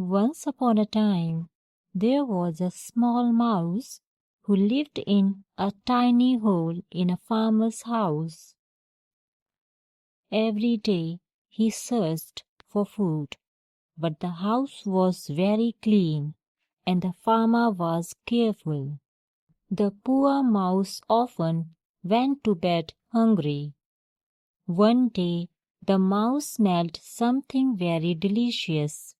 Once upon a time, there was a small mouse who lived in a tiny hole in a farmer's house. Every day he searched for food, but the house was very clean and the farmer was careful. The poor mouse often went to bed hungry. One day the mouse smelled something very delicious.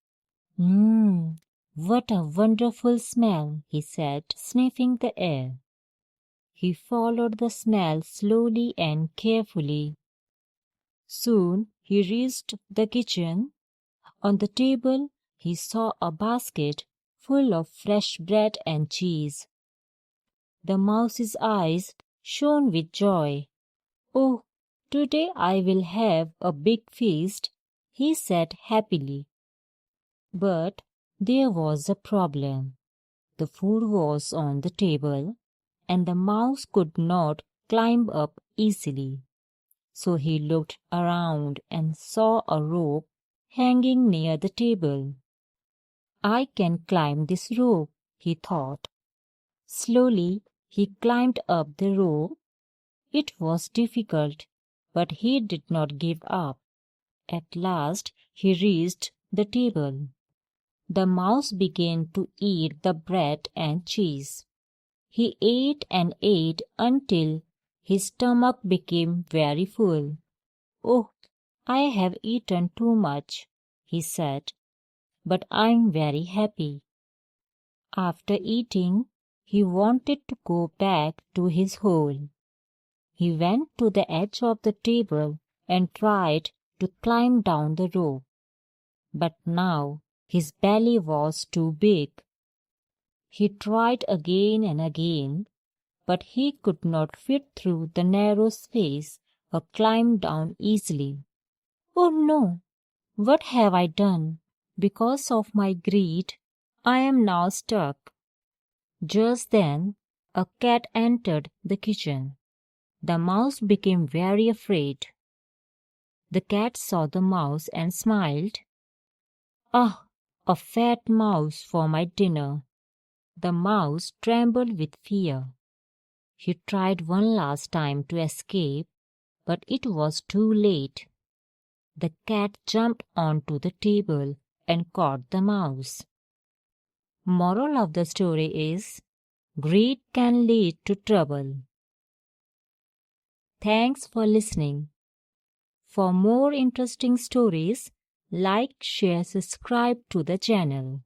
What a wonderful smell, he said, sniffing the air. He followed the smell slowly and carefully. Soon he reached the kitchen. On the table he saw a basket full of fresh bread and cheese. The mouse's eyes shone with joy. "Oh, today I will have a big feast," he said happily. But there was a problem. The food was on the table, and the mouse could not climb up easily. So he looked around and saw a rope hanging near the table. "I can climb this rope," he thought. Slowly he climbed up the rope. It was difficult, but he did not give up. At last he reached the table. The mouse began to eat the bread and cheese. He ate and ate until his stomach became very full. "Oh, I have eaten too much," he said, "but I'm very happy." After eating, he wanted to go back to his hole. He went to the edge of the table and tried to climb down the rope. But now his belly was too big. He tried again and again, but he could not fit through the narrow space or climb down easily. "Oh no! What have I done? Because of my greed, I am now stuck." Just then a cat entered the kitchen. The mouse became very afraid. The cat saw the mouse and smiled. "Ah, a fat mouse for my dinner." The mouse trembled with fear. He tried one last time to escape, but it was too late. The cat jumped onto the table and caught the mouse. Moral of the story is, greed can lead to trouble. Thanks for listening. For more interesting stories, like, share, subscribe to the channel.